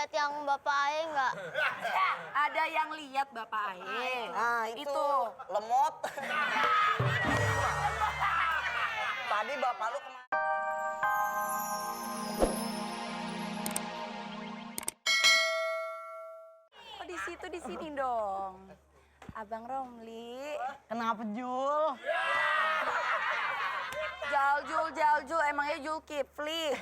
lihat yang Bapak Ae nggak? Ada yang lihat Bapak Ae. Nah, itu. Lemot. Tadi bapak lu kemana? Oh di situ di sini dong. Abang Romli. Kenapa, Jul? Jul, emangnya Jul Kifli.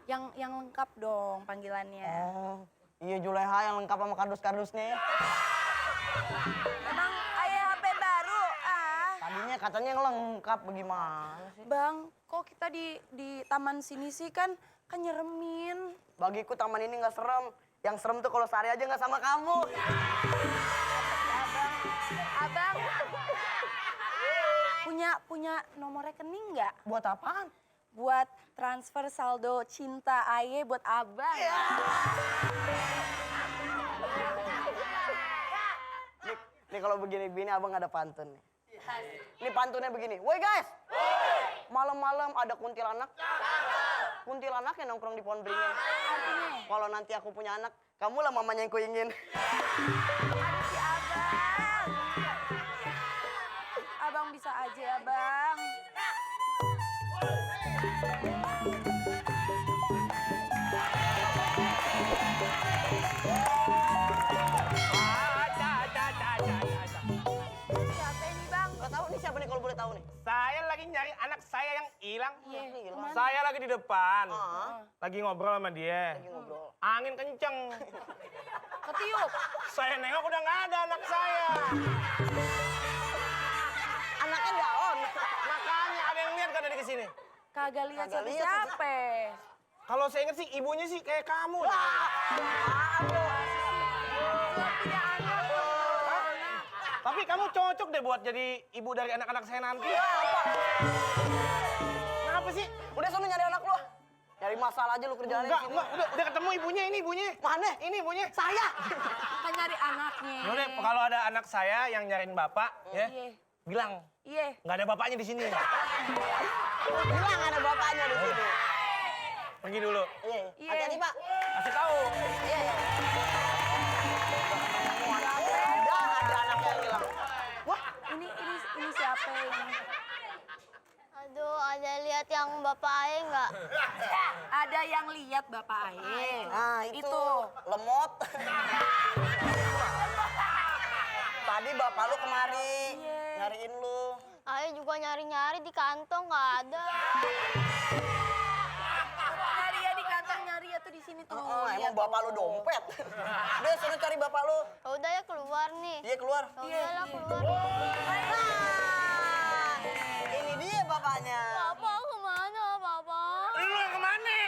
Yang lengkap dong panggilannya. Oh, iya Juleha yang lengkap sama kardus-kardusnya. Emang ayah HP baru? Tadinya katanya yang lengkap, bagaimana sih? Bang, kok kita di taman sini sih kan nyeremin. Bagiku taman ini nggak serem. Yang serem tuh kalau sehari aja nggak sama kamu. Abang, punya nomor rekening nggak? Buat apaan? Buat transfer saldo cinta Aye buat abang. Nih kalau begini-begini abang ada pantun nih. Ini pantunnya begini. Woi guys, malam-malam ada kuntilanak. Kuntilanak yang nongkrong di pohon beringin. Kalau nanti aku punya anak, kamulah mamanya yang kuingin. Si abang. Abang bisa aja, Bang. Siapa ini, Bang? Gak tahu nih siapa nih kalau boleh tahu nih. Saya lagi nyari anak saya yang hilang. Iya, Saya lagi di depan. Ah. Lagi ngobrol sama dia. Lagi ngobrol. Angin kenceng. Ketiup. Saya nengok udah nggak ada anak saya. Anaknya daun. Makanya ada yang lihat kan dari kesini. Kagak lihat Kagak lihat siapa. Kalau saya inget sih ibunya sih kayak kamu. Punya anak. Tapi kamu cocok deh buat jadi ibu dari anak-anak saya nanti. Kenapa sih? Udah sana nyari anak lu. Nyari masalah aja lu kerjaan di Enggak, sini. udah ketemu ibunya, ini ibunya. Mana? Ini ibunya. Saya. Kan nyari anaknya. Yaudah, kalau ada anak saya yang nyariin bapak, ya, Iya. bilang Iya. nggak ada bapaknya di sini. Bilang ada bapaknya di sini. Pergi dulu. Iya. Iya. Hati-hati, Pak. Kasih tahu. Iya, iya. Ada anaknya yang hilang. Wah, Ini siapa ini? Aduh, ada lihat yang Bapak Ae nggak? Ada yang lihat Bapak Ae. nah itu. Lemot. Tadi bapak lu kemari. Iya. Nyariin lu. Ae juga nyari-nyari di kantong nggak ada. Nyari ya di kantong, nyari ya tuh di sini tuh. Emang bapak lu dompet. Udah sana cari bapak lu. Ya udah ya keluar nih. Dia keluar. Ya udahlah keluar. Nah, ini dia bapaknya. Bapak kemana, Bapak? Lu yang kemana?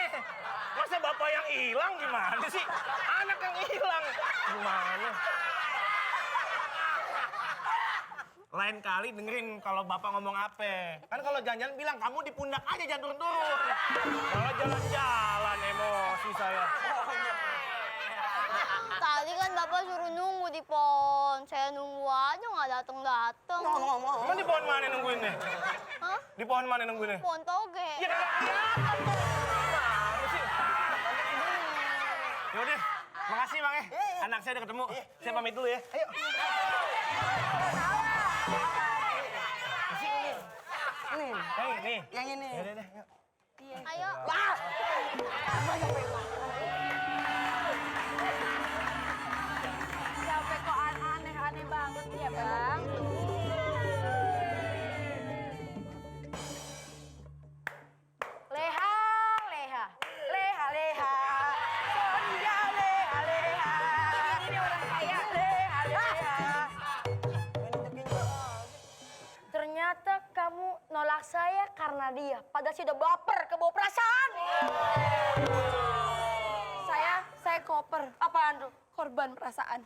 Masa bapak yang hilang gimana sih? Anak yang hilang. Gimana? Lain kali dengerin kalau bapak ngomong apa. Kan kalau jalan-jalan bilang kamu di pundak aja jangan turun-turun. Kalau jalan-jalan emosi saya. Tadi kan Bapak suruh nunggu di pohon. Saya nunggu aja nggak datang-datang. Emang di pohon mana nungguinnya? Hah? Di pohon mana nungguinnya? Pohon toge. Ya kagak kelihatan tuh. Gimana sih? Yaudah, makasih Bang ya. Anak saya udah ketemu. Saya pamit dulu ya. Ayo. Nih. Yang ini. Yaudah, yuk. Ayo. Wah. Siapa kok aneh-aneh banget ya, Bang? Leha. Sonja leha. Ini orang kaya. Leha. Ternyata kamu nolak saya karena dia. Padahal sudah baper ke bawah perasaan. Saya koper. Apaan tuh? Korban perasaan.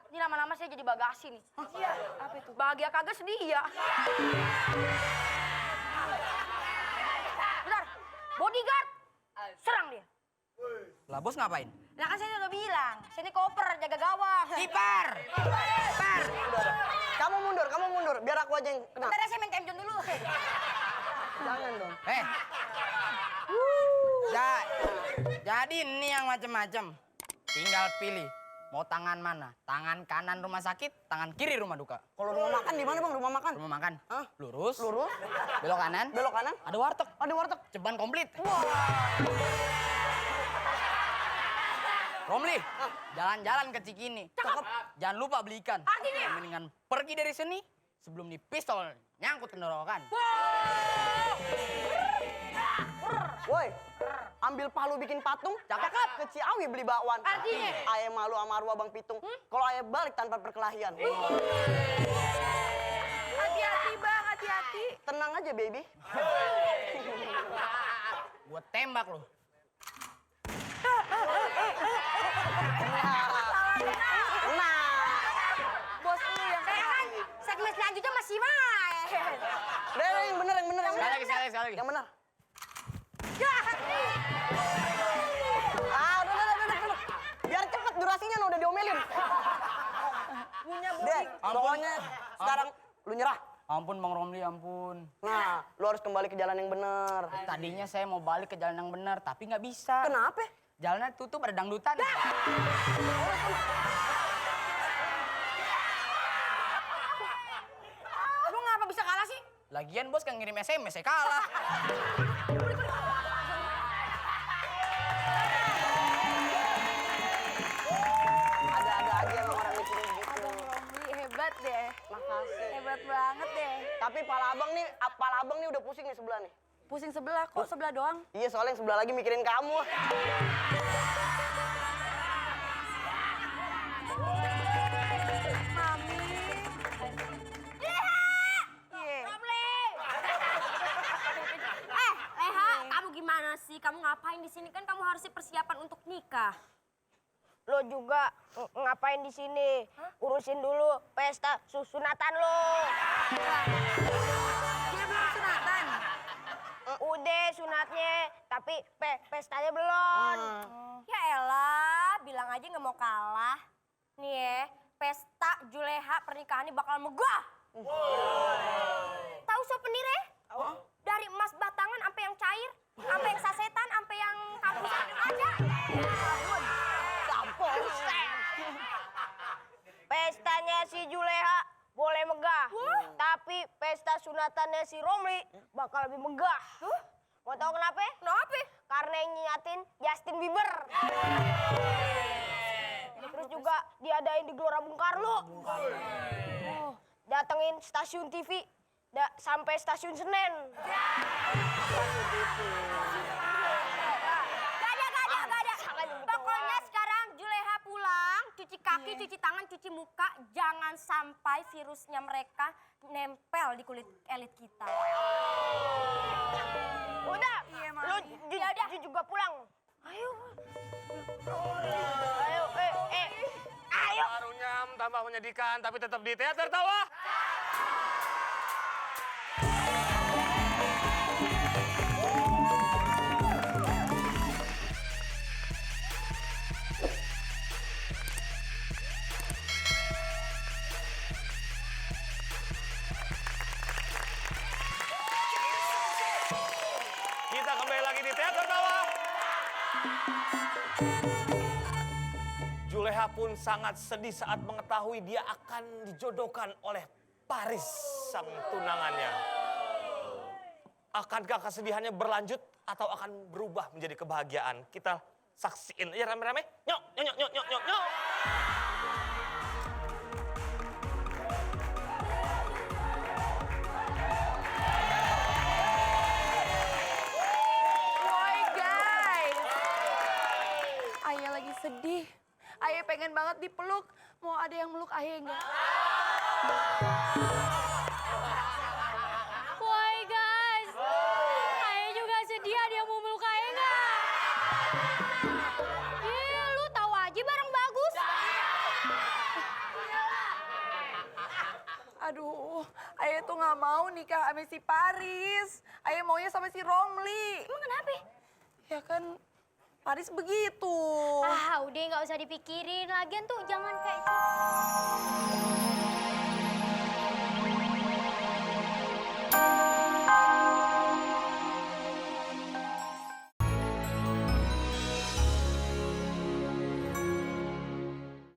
Ini lama-lama saya jadi bagasi nih. Iya. Apa itu? Bahagia kagak sedih ya. Bentar. Bodyguard. Serang dia. Lah bos ngapain? Lah kan saya udah bilang, saya ini koper, jaga gawang. Kiper! Kiper! Kamu mundur. Biar aku aja yang kena. Bentar ya, saya main time zone dulu. Jangan dong. Jadi ini yang macem-macem. Tinggal pilih. Mau tangan mana? Tangan kanan rumah sakit, tangan kiri rumah duka. Kalau rumah makan di mana bang? Rumah makan? Rumah makan. Hah? Lurus. Lurus? Belok kanan. Belok kanan? Ada warteg. Ada warteg. Ceban komplit. Romli, jalan-jalan ke Cikini. Cakep. Jangan lupa beli ikan. Artinya? Mendingan pergi dari sini sebelum di pistol nyangkut tenggorokan. Woi, ambil palu bikin patung, cakep. Ke Ciawi beli bakwan. Artinya? Ayah malu sama arwah Bang Pitung. Kalau ayah balik tanpa perkelahian. Hati-hati bang, hati-hati. Tenang aja, baby. Gua tembak lo. Nah, Bos lu yang kan segmen selanjutnya masih main. yang bener. Sekali lagi. Yang bener. Ya. Udah. Biar cepet durasinya udah diomelin. Punya Deh, pokoknya sekarang lu nyerah. Ampun Bang Romli, ampun. Nah, lu harus kembali ke jalan yang benar. Tadinya saya mau balik ke jalan yang benar, tapi nggak bisa. Kenapa? Jalannya tutup, ada dangdutan. Lu ngapa bisa kalah sih? Lagian bos kan ngirim SMS, saya kalah. Ada-ada aja emang orang di sini gitu. Abang Romli hebat deh. Makasih. Hebat banget deh. Tapi pala abang nih udah pusing nih sebelah nih. Pusing sebelah, kok sebelah doang? Iya, soalnya yang sebelah lagi mikirin kamu. Mami. Leha, kamu gimana sih? Kamu ngapain di sini? Kan kamu harusnya persiapan untuk nikah. Lo juga ngapain di sini? Urusin dulu pesta sunatan lo. Dia belum sunatan. Udah sunatnya, tapi pestanya belum. Ya elah, bilang aja nggak mau kalah. Nih ya, pesta Juleha pernikahan ini bakal megah. Tahu souvenirnya? Dari emas batangan sampai yang cair, sampai yang sasetan, sampai yang kampusan ada. Pestanya si Juleha boleh megah, tapi pesta sunatannya si Romli bakal lebih megah. Mau tahu kenapa? Kenapa? Karena yang nyiatin Justin Bieber. Terus juga diadain di Gelora Bung Karno. Datengin stasiun TV sampai stasiun Senen. Gak ada. Pokoknya sekarang Juleha pulang, cuci kaki, cuci tangan, cuci muka. Jangan sampai virusnya mereka nempel di kulit elit kita. Udah, lu juga pulang. Ayo. Ayo. Harunyam tambah menyedihkan, tapi tetap di teater tawa. Kita kembali lagi di teater tawa. Juleha pun sangat sedih saat mengetahui dia akan dijodohkan oleh Paris, sang tunangannya. Akankah kesedihannya berlanjut atau akan berubah menjadi kebahagiaan? Kita saksiin aja rame-rame. Nyok. Woi guys. Ayah lagi sedih. Ayah pengen banget dipeluk. Mau ada yang meluk Ayah enggak? Woi guys, Ayah juga sedih. Ada yang mau meluk Ayah nggak? Lu tahu aja barang bagus. Aduh, Ayah tuh nggak mau nikah sama si Paris. Ayah maunya sama si Romli. Emang kenapa? Ya kan Paris begitu. Ah, udah nggak usah dipikirin. Lagian tuh jangan kayak